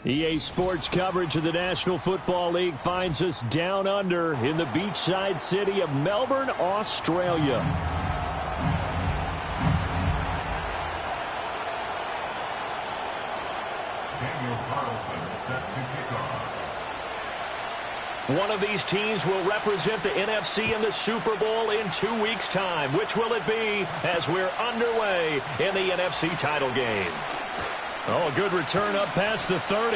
EA Sports coverage of the National Football League finds us down under in the beachside city of Melbourne, Australia. One of these teams will represent the NFC in the Super Bowl in 2 weeks' time. Which will it be as we're underway in the NFC title game? Oh, a good return up past the 30.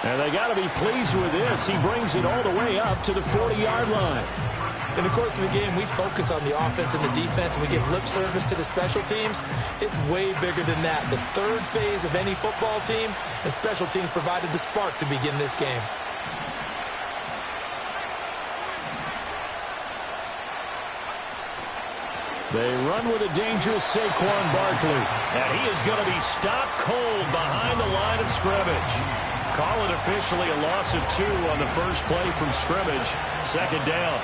And they got to be pleased with this. He brings it all the way up to the 40-yard line. In the course of the game, we focus on the offense and the defense, and we give lip service to the special teams. It's way bigger than that. The third phase of any football team, and special teams provided the spark to begin this game. They run with a dangerous Saquon Barkley. And he is going to be stopped cold behind the line of scrimmage. Call it officially a loss of 2 on the first play from scrimmage. Second down.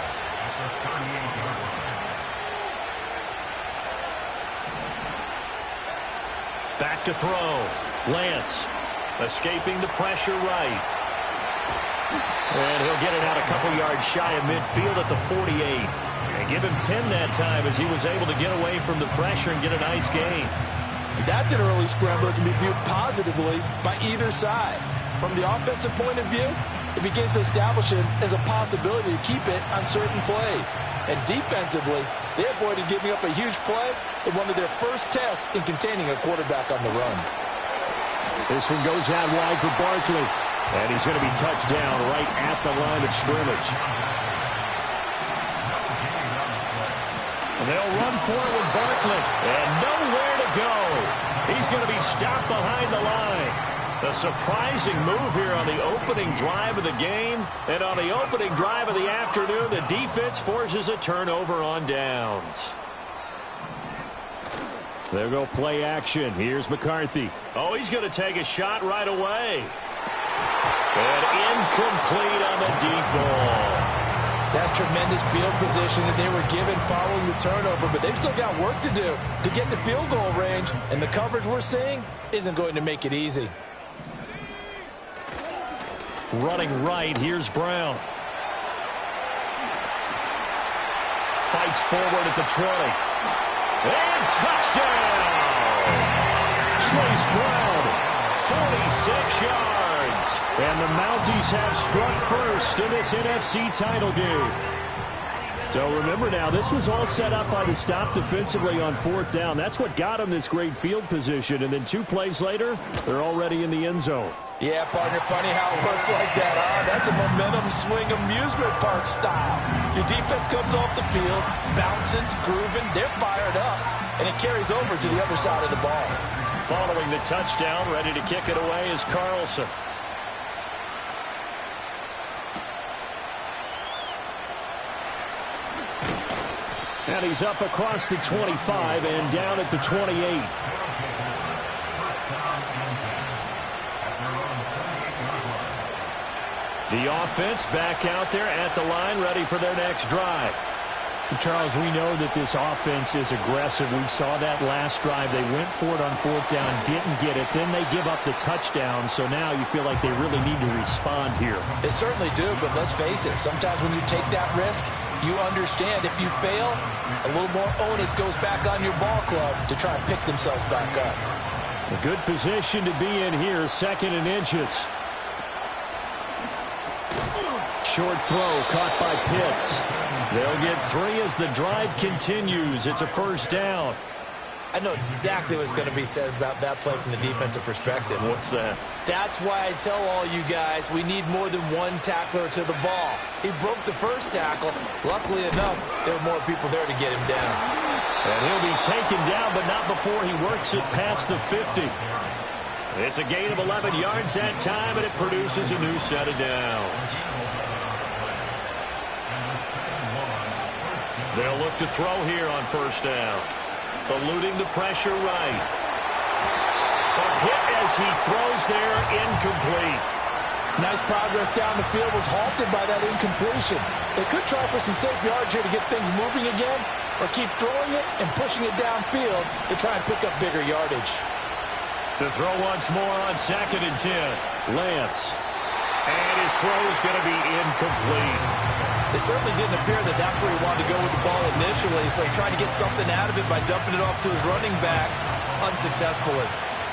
Back to throw. Lance escaping the pressure right. And he'll get it out a couple yards shy of midfield at the 48. And give him 10 that time as he was able to get away from the pressure and get a nice gain. That's an early scramble that can be viewed positively by either side. From the offensive point of view, it begins to establish him as a possibility to keep it on certain plays. And defensively, they avoided giving up a huge play in one of their first tests in containing a quarterback on the run. This one goes out wide for Barkley. And he's going to be touched down right at the line of scrimmage. And they'll run forward with Barkley. And nowhere to go. He's going to be stopped behind the line. A surprising move here on the opening drive of the game. And on the opening drive of the afternoon, the defense forces a turnover on downs. They'll go play action. Here's McCarthy. Oh, he's going to take a shot right away. And incomplete on the deep ball. That's tremendous field position that they were given following the turnover, but they've still got work to do to get the field goal range, and the coverage we're seeing isn't going to make it easy. Running right, here's Brown. Fights forward at the 20. And touchdown! Chase Brown, 46 yards. And the Mounties have struck first in this NFC title game. So remember now, this was all set up by the stop defensively on 4th down. That's what got them this great field position. And then 2 plays later, they're already in the end zone. Yeah, partner, funny how it works like that, huh? That's a momentum swing amusement park style. Your defense comes off the field, bouncing, grooving, they're fired up, and it carries over to the other side of the ball. Following the touchdown, ready to kick it away is Carlson. And he's up across the 25 and down at the 28. The offense back out there at the line, ready for their next drive. Charles, we know that this offense is aggressive. We saw that last drive. They went for it on 4th down, didn't get it. Then they give up the touchdown. So now you feel like they really need to respond here. They certainly do, but let's face it. Sometimes when you take that risk, you understand if you fail, a little more onus goes back on your ball club to try and pick themselves back up. A good position to be in here, 2nd and inches. Short throw caught by Pitts. They'll get 3 as the drive continues. It's a 1st down. I know exactly what's going to be said about that play from the defensive perspective. What's that? That's why I tell all you guys we need more than one tackler to the ball. He broke the first tackle. Luckily enough, there were more people there to get him down. And he'll be taken down, but not before he works it past the 50. It's a gain of 11 yards that time, and it produces a new set of downs. They'll look to throw here on 1st down. Eluding the pressure right. A hit as he throws there, incomplete. Nice progress down the field, was halted by that incompletion. They could try for some safe yards here to get things moving again, or keep throwing it and pushing it downfield to try and pick up bigger yardage. To throw once more on 2nd and 10. Lance. And his throw's going to be incomplete. It certainly didn't appear that that's where he wanted to go with the ball initially, so he tried to get something out of it by dumping it off to his running back unsuccessfully.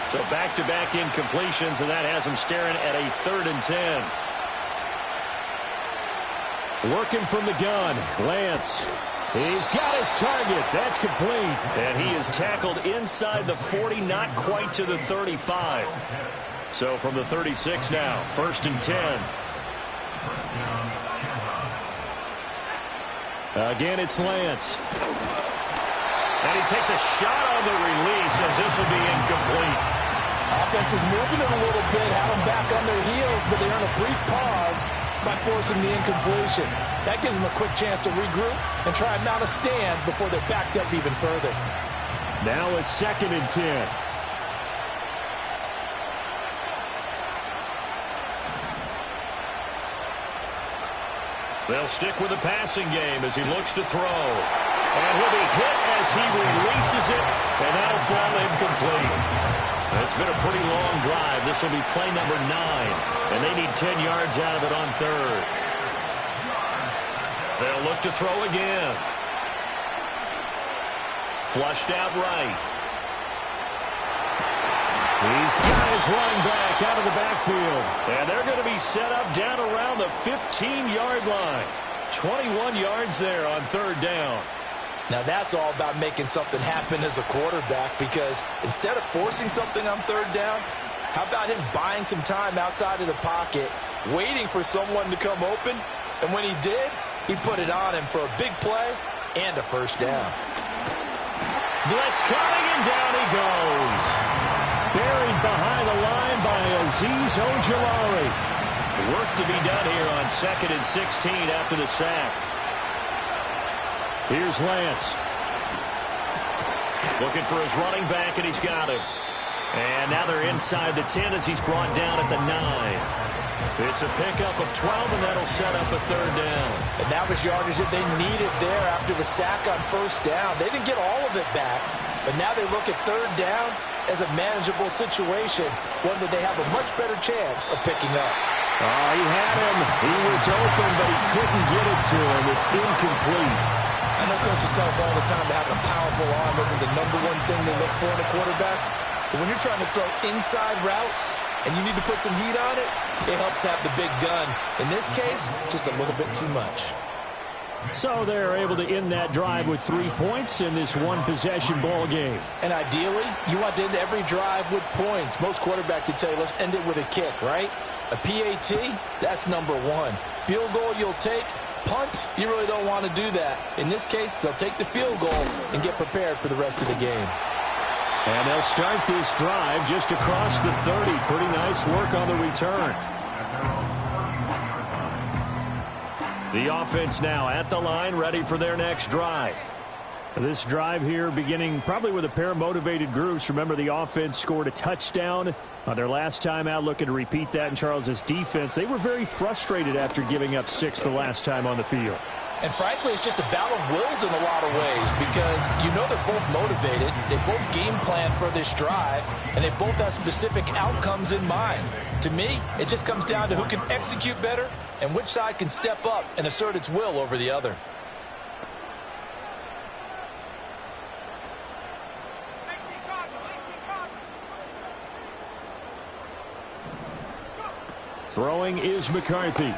So back-to-back incompletions, and that has him staring at a 3rd and 10. Working from the gun, Lance. He's got his target. That's complete. And he is tackled inside the 40, not quite to the 35. So from the 36 now, 1st and 10. Again, it's Lance. And he takes a shot on the release as this will be incomplete. Offense is moving it a little bit, had them back on their heels, but they earn a brief pause by forcing the incompletion. That gives them a quick chance to regroup and try and mount a stand before they're backed up even further. Now a 2nd and 10. They'll stick with the passing game as he looks to throw. And he'll be hit as he releases it, and that'll fall incomplete. It's been a pretty long drive. This will be play number 9, and they need 10 yards out of it on 3rd. They'll look to throw again. Flushed out right. He's got his running back out of the backfield. And they're going to be set up down around the 15-yard line. 21 yards there on 3rd down. Now that's all about making something happen as a quarterback, because instead of forcing something on 3rd down, how about him buying some time outside of the pocket, waiting for someone to come open, and when he did, he put it on him for a big play and a 1st down. Blitz coming, and down he goes. Buried behind the line by Azeez Ojulari. Work to be done here on 2nd and 16 after the sack. Here's Lance. Looking for his running back, and he's got him. And now they're inside the 10 as he's brought down at the 9. It's a pickup of 12, and that'll set up a 3rd down. And that was yardage that they needed there after the sack on 1st down. They didn't get all of it back, but now they look at 3rd down as a manageable situation, one that they have a much better chance of picking up. Oh, he had him. He was open, but he couldn't get it to him. It's incomplete. I know coaches tell us all the time that having a powerful arm isn't the #1 thing they look for in a quarterback. But when you're trying to throw inside routes and you need to put some heat on it, it helps have the big gun. In this case, just a little bit too much. So they're able to end that drive with 3 points in this one-possession ball game. And ideally, you want to end every drive with points. Most quarterbacks would tell you, let's end it with a kick, right? A PAT, that's #1. Field goal you'll take. Punts, you really don't want to do that. In this case, they'll take the field goal and get prepared for the rest of the game. And they'll start this drive just across the 30. Pretty nice work on the return. The offense now at the line, ready for their next drive. This drive here beginning probably with a pair of motivated groups. Remember, the offense scored a touchdown on their last time out, looking to repeat that in Charles's defense. They were very frustrated after giving up 6 the last time on the field. And frankly, it's just a battle of wills in a lot of ways, because you know they're both motivated, they both game plan for this drive, and they both have specific outcomes in mind. To me, it just comes down to who can execute better and which side can step up and assert its will over the other. Throwing is McCarthy.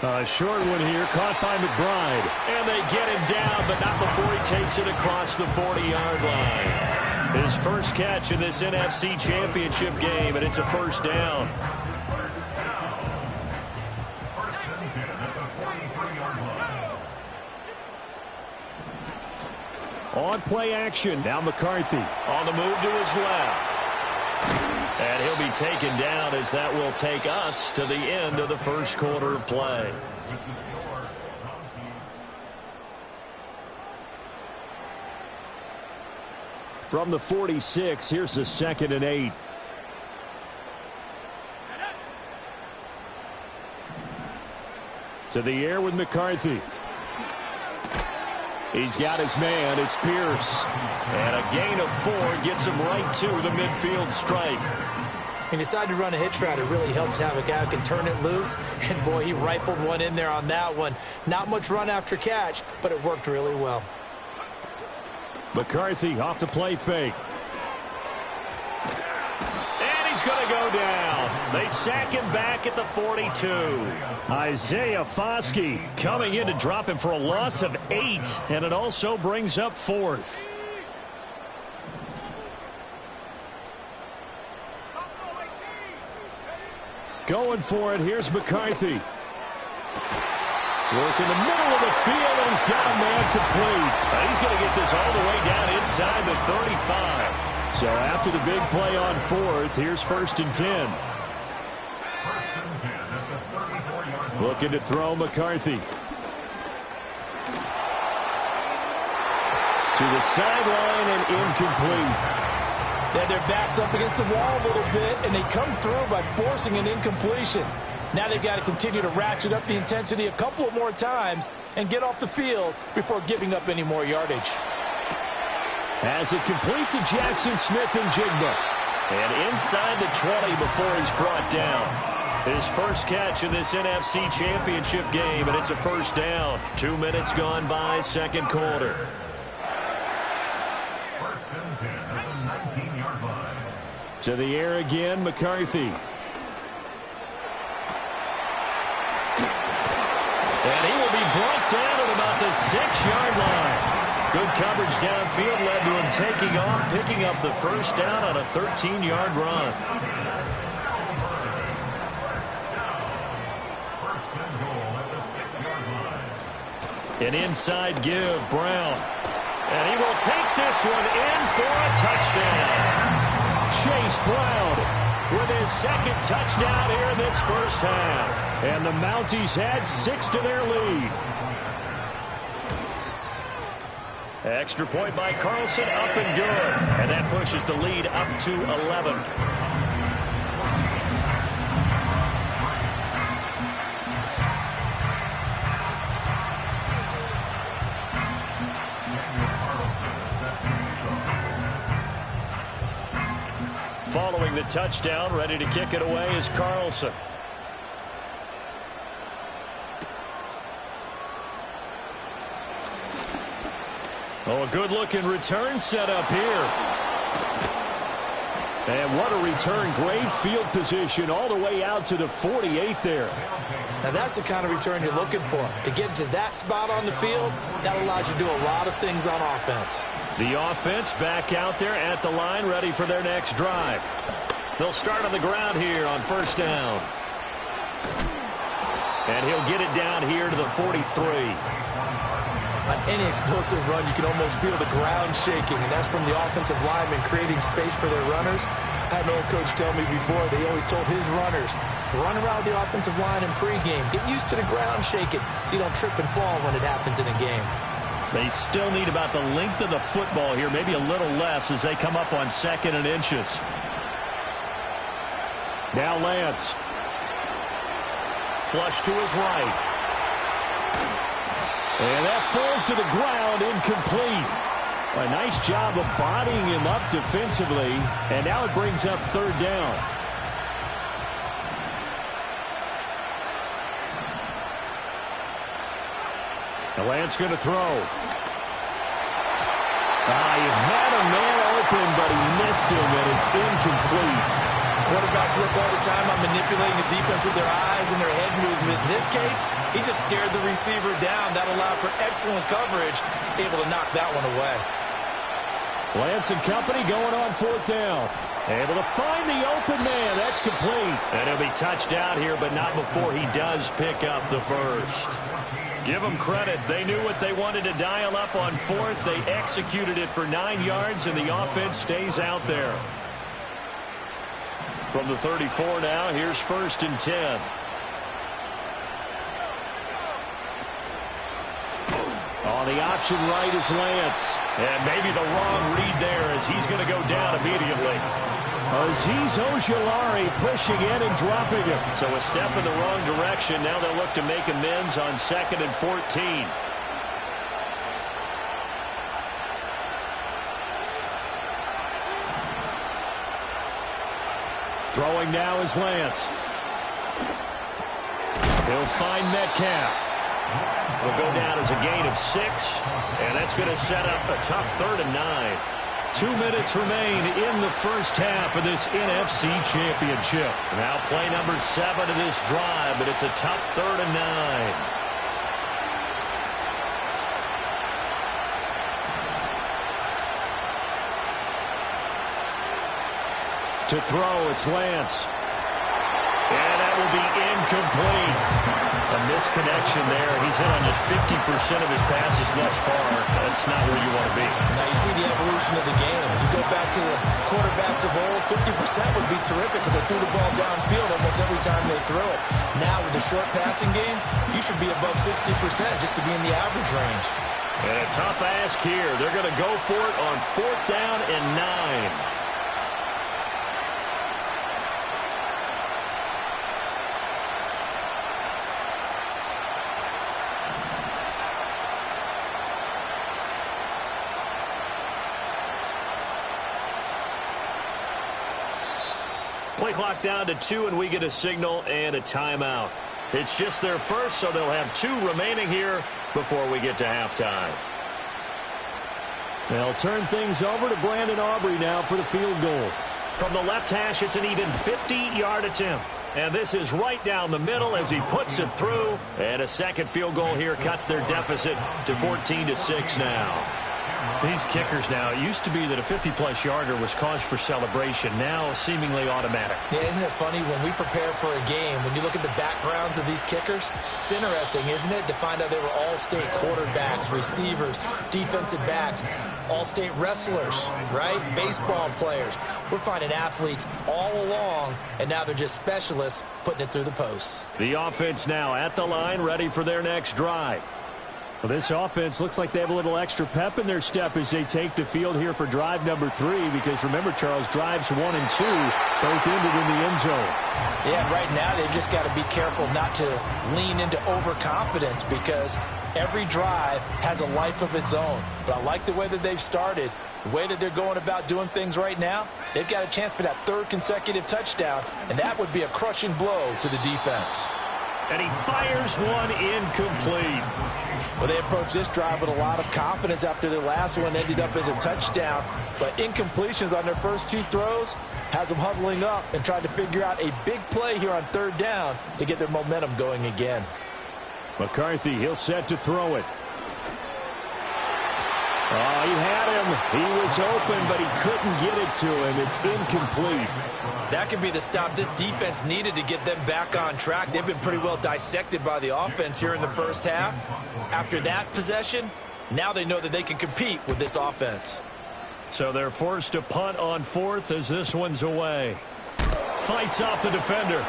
A short one here, caught by McBride. And they get him down, but not before he takes it across the 40-yard line. His first catch in this NFC Championship game, and it's a 1st down. On play action, now McCarthy on the move to his left. And he'll be taken down as that will take us to the end of the first quarter of play. From the 46, here's the 2nd and 8. To the air with McCarthy. He's got his man. It's Pierce. And a gain of 4 gets him right to the midfield stripe. He decided to run a hitch route. It really helped to have a guy who can turn it loose. And, boy, he rifled one in there on that one. Not much run after catch, but it worked really well. McCarthy off the play fake. And he's going to go down. They sack him back at the 42. Isaiah Foskey coming in to drop him for a loss of 8. And it also brings up 4th. Going for it. Here's McCarthy. Work in the middle of the field, and he's got a man complete. He's going to get this all the way down inside the 35. So after the big play on 4th, here's 1st and 10. Looking to throw McCarthy. To the sideline and incomplete. They had their backs up against the wall a little bit, and they come through by forcing an incompletion. Now they've got to continue to ratchet up the intensity a couple of more times and get off the field before giving up any more yardage. As it complete to Jackson Smith and Jigba. And inside the 20 before he's brought down. His first catch in this NFC Championship game, and it's a 1st down. 2 minutes gone by, 2nd quarter. To the air again, McCarthy. And he will be brought down at about the 6-yard line. Good coverage downfield led to him taking off, picking up the 1st down on a 13-yard run. An inside give, Brown. And he will take this one in for a touchdown. Chase Brown with his 2nd touchdown here in this 1st half. And the Mounties add 6 to their lead. Extra point by Carlson, up and good. And that pushes the lead up to 11. Following the touchdown, ready to kick it away is Carlson. Oh, a good-looking return set up here. And what a return. Great field position all the way out to the 48 there. Now, that's the kind of return you're looking for. To get to that spot on the field, that allows you to do a lot of things on offense. The offense back out there at the line, ready for their next drive. They'll start on the ground here on 1st down. And he'll get it down here to the 43. On any explosive run, you can almost feel the ground shaking, and that's from the offensive linemen creating space for their runners. I had an old coach tell me before, they always told his runners, run around the offensive line in pregame. Get used to the ground shaking so you don't trip and fall when it happens in a game. They still need about the length of the football here, maybe a little less as they come up on 2nd and inches. Now Lance. Flush to his right. And that falls to the ground, incomplete. A nice job of bodying him up defensively, and now it brings up 3rd down. Now Lance going to throw. He had a man open, but he missed him, and it's incomplete. Quarterbacks work all the time on manipulating the defense with their eyes and their head movement. In this case, he just stared the receiver down. That allowed for excellent coverage, able to knock that one away. Lance and company going on 4th down. Able to find the open man. That's complete. And he'll be touched out here, but not before he does pick up the 1st. Give them credit. They knew what they wanted to dial up on 4th. They executed it for 9 yards, and the offense stays out there. From the 34 now, here's 1st and 10. On the option right is Lance. And maybe the wrong read there as he's going to go down immediately. Azeez Ojulari pushing in and dropping him. So a step in the wrong direction. Now they'll look to make amends on 2nd and 14. Throwing now is Lance. He'll find Metcalf. Will go down as a gain of 6, and that's going to set up a tough 3rd and 9. 2 minutes remain in the first half of this NFC Championship. Now play number 7 of this drive, but it's a tough 3rd and 9. To throw, it's Lance. And that will be incomplete. A misconnection there. He's hit on just 50% of his passes thus far. That's not where you want to be. Now you see the evolution of the game. You go back to the quarterbacks of old, 50% would be terrific because they threw the ball downfield almost every time they throw it. Now with the short passing game, you should be above 60% just to be in the average range. And a tough ask here. They're going to go for it on 4th down and 9. Play clock down to 2, and we get a signal and a timeout. It's just their first, so they'll have 2 remaining here before we get to halftime. They'll turn things over to Brandon Aubrey now for the field goal. From the left hash, it's an even 50-yard attempt. And this is right down the middle as he puts it through. And a second field goal here cuts their deficit to 14-6 now. These kickers now, it used to be that a 50-plus yarder was cause for celebration. Now seemingly automatic. Yeah, isn't it funny when we prepare for a game, when you look at the backgrounds of these kickers, it's interesting, isn't it, to find out they were all-state quarterbacks, receivers, defensive backs, all-state wrestlers, right? Baseball players. We're finding athletes all along, and now they're just specialists putting it through the posts. The offense now at the line, ready for their next drive. Well, this offense looks like they have a little extra pep in their step as they take the field here for drive number 3, because remember, Charles, drives 1 and 2 both ended in the end zone. Yeah, right now they've just got to be careful not to lean into overconfidence, because every drive has a life of its own. But I like the way that they've started, the way that they're going about doing things right now. They've got a chance for that 3rd consecutive touchdown, and that would be a crushing blow to the defense. And he fires one incomplete. Well, they approached this drive with a lot of confidence after their last one ended up as a touchdown. But incompletions on their first 2 throws has them huddling up and trying to figure out a big play here on 3rd down to get their momentum going again. McCarthy, he'll set to throw it. Oh, he had him. He was open, but he couldn't get it to him. It's incomplete. That could be the stop this defense needed to get them back on track. They've been pretty well dissected by the offense here in the first half. After that possession, now they know that they can compete with this offense. So they're forced to punt on 4th as this one's away. Fights off the defender.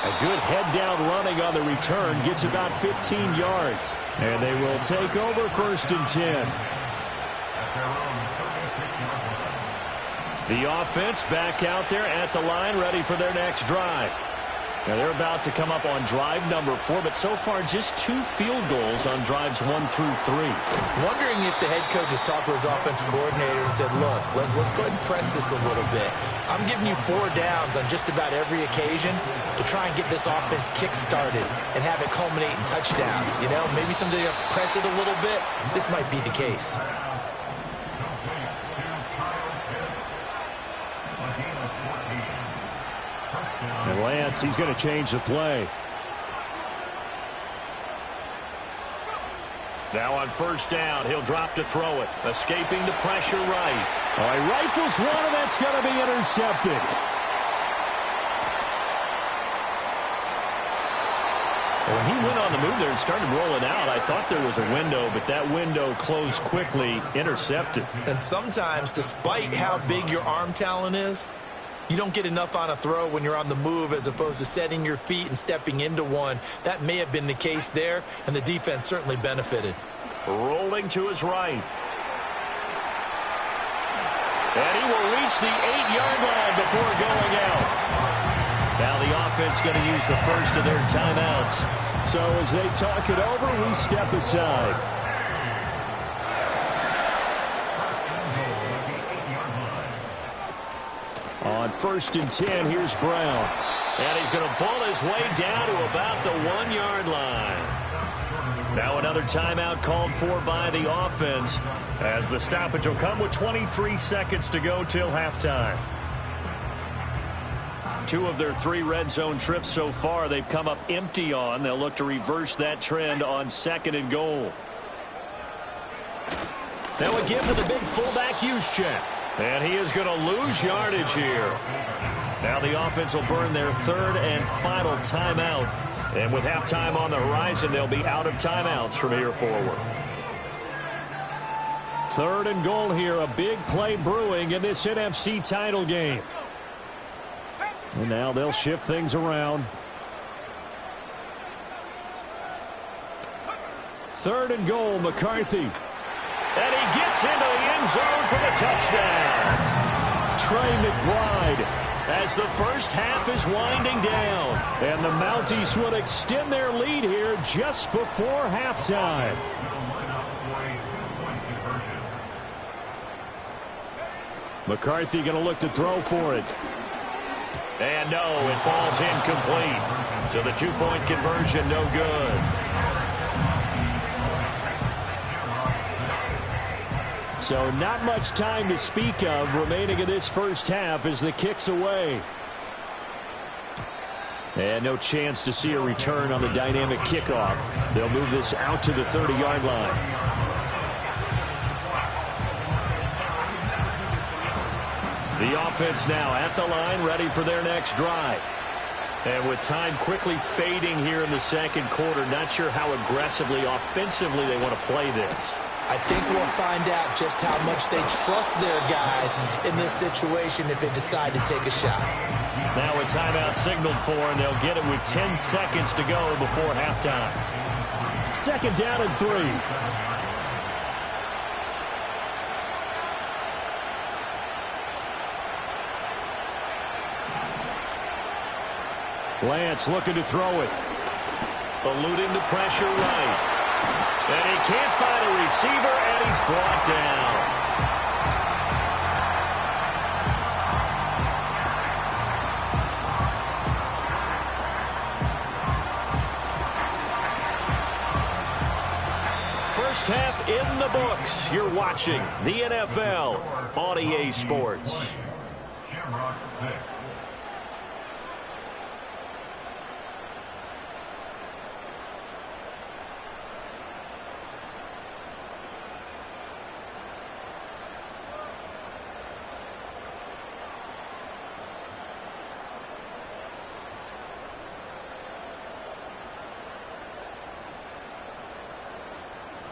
A good head-down running on the return. Gets about 15 yards. And they will take over 1st and 10. The offense back out there at the line, ready for their next drive. Now they're about to come up on drive number 4, but so far just 2 field goals on drives 1 through 3. Wondering if the head coach has talked with his offensive coordinator and said, look, let's go ahead and press this a little bit. I'm giving you 4 downs on just about every occasion to try and get this offense kick-started and have it culminate in touchdowns. You know, maybe someday to press it a little bit. This might be the case. And Lance, he's going to change the play. Now on 1st down, he'll drop to throw it. Escaping the pressure right. Oh, he rifles one, and that's going to be intercepted. When he went on the move there and started rolling out, I thought there was a window, but that window closed quickly, intercepted. And sometimes, despite how big your arm talent is, you don't get enough on a throw when you're on the move as opposed to setting your feet and stepping into one. That may have been the case there, and the defense certainly benefited. Rolling to his right. And he will reach the 8-yard line before going out. Now the offense going to use the first of their timeouts. So as they talk it over, we step aside. 1st and 10. Here's Brown. And he's going to pull his way down to about the 1-yard line. Now another timeout called for by the offense, as the stoppage will come with 23 seconds to go till halftime. 2 of their 3 red zone trips so far they've come up empty on. They'll look to reverse that trend on 2nd and goal. Now a give to the big fullback Juszczyk. And he is going to lose yardage here. Now the offense will burn their 3rd and final timeout. And with halftime on the horizon, they'll be out of timeouts from here forward. 3rd and goal here. A big play brewing in this NFC title game. And now they'll shift things around. 3rd and goal, McCarthy. And he gets into the end zone for the touchdown. Trey McBride, as the first half is winding down. And the Mounties would extend their lead here just before halftime. McCarthy going to look to throw for it. And no, it falls incomplete. So the 2-point conversion, no good. So not much time to speak of remaining in this first half as the kick's away. And no chance to see a return on the dynamic kickoff. They'll move this out to the 30-yard line. The offense now at the line, ready for their next drive. And with time quickly fading here in the 2nd quarter, not sure how aggressively, offensively they want to play this. I think we'll find out just how much they trust their guys in this situation if they decide to take a shot. Now a timeout signaled for, and they'll get it with 10 seconds to go before halftime. 2nd down and 3. Lance looking to throw it. Eluding the pressure right. And he can't find a receiver, and he's brought down. First half in the books. You're watching the NFL on EA Sports. Shamrock 6.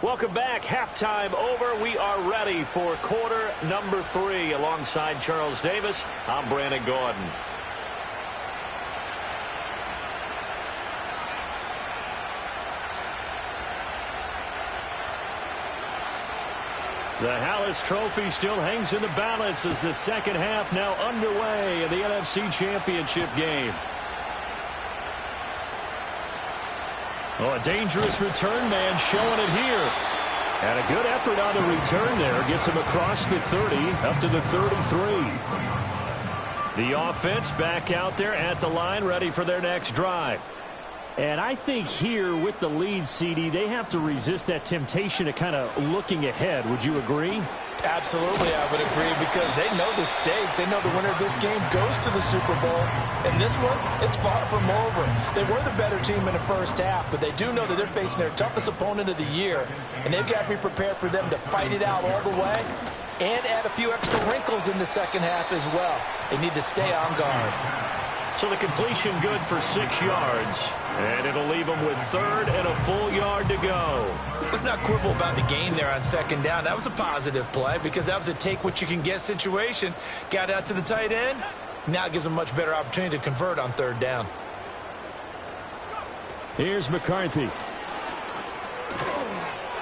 Welcome back. Halftime over. We are ready for quarter number 3. Alongside Charles Davis, I'm Brandon Gordon. The Hallis Trophy still hangs in the balance as the 2nd half now underway in the NFC Championship game. Oh, a dangerous return man showing it here. And a good effort on the return there. Gets him across the 30, up to the 33. The offense back out there at the line, ready for their next drive. And I think here with the lead, CD, they have to resist that temptation of kind of looking ahead. Would you agree? Absolutely, I would agree, because they know the stakes. They know the winner of this game goes to the Super Bowl. And this one, it's far from over. They were the better team in the first half, but they do know that they're facing their toughest opponent of the year. And they've got to be prepared for them to fight it out all the way and add a few extra wrinkles in the 2nd half as well. They need to stay on guard. So the completion good for 6 yards. And it'll leave them with 3rd and a full yard to go. Let's not quibble about the gain there on 2nd down. That was a positive play because that was a take-what-you-can-get situation. Got out to the tight end. Now it gives them a much better opportunity to convert on 3rd down. Here's McCarthy.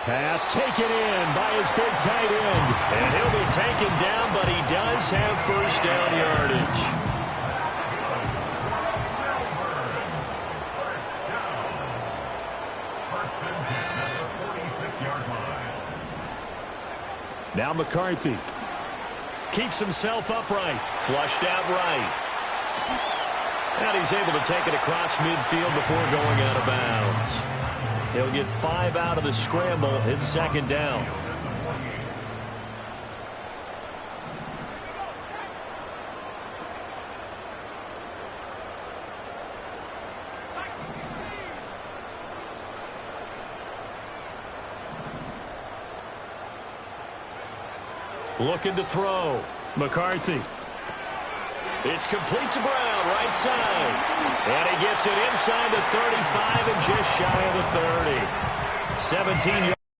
Pass taken in by his big tight end. And he'll be taken down, but he does have 1st down yardage. Now McCarthy. Keeps himself upright. Flushed out right. And he's able to take it across midfield before going out of bounds. He'll get 5 out of the scramble. It's second down. Looking to throw. McCarthy. It's complete to Brown, right side. And he gets it inside the 35 and just shy of the 30. 17 yards.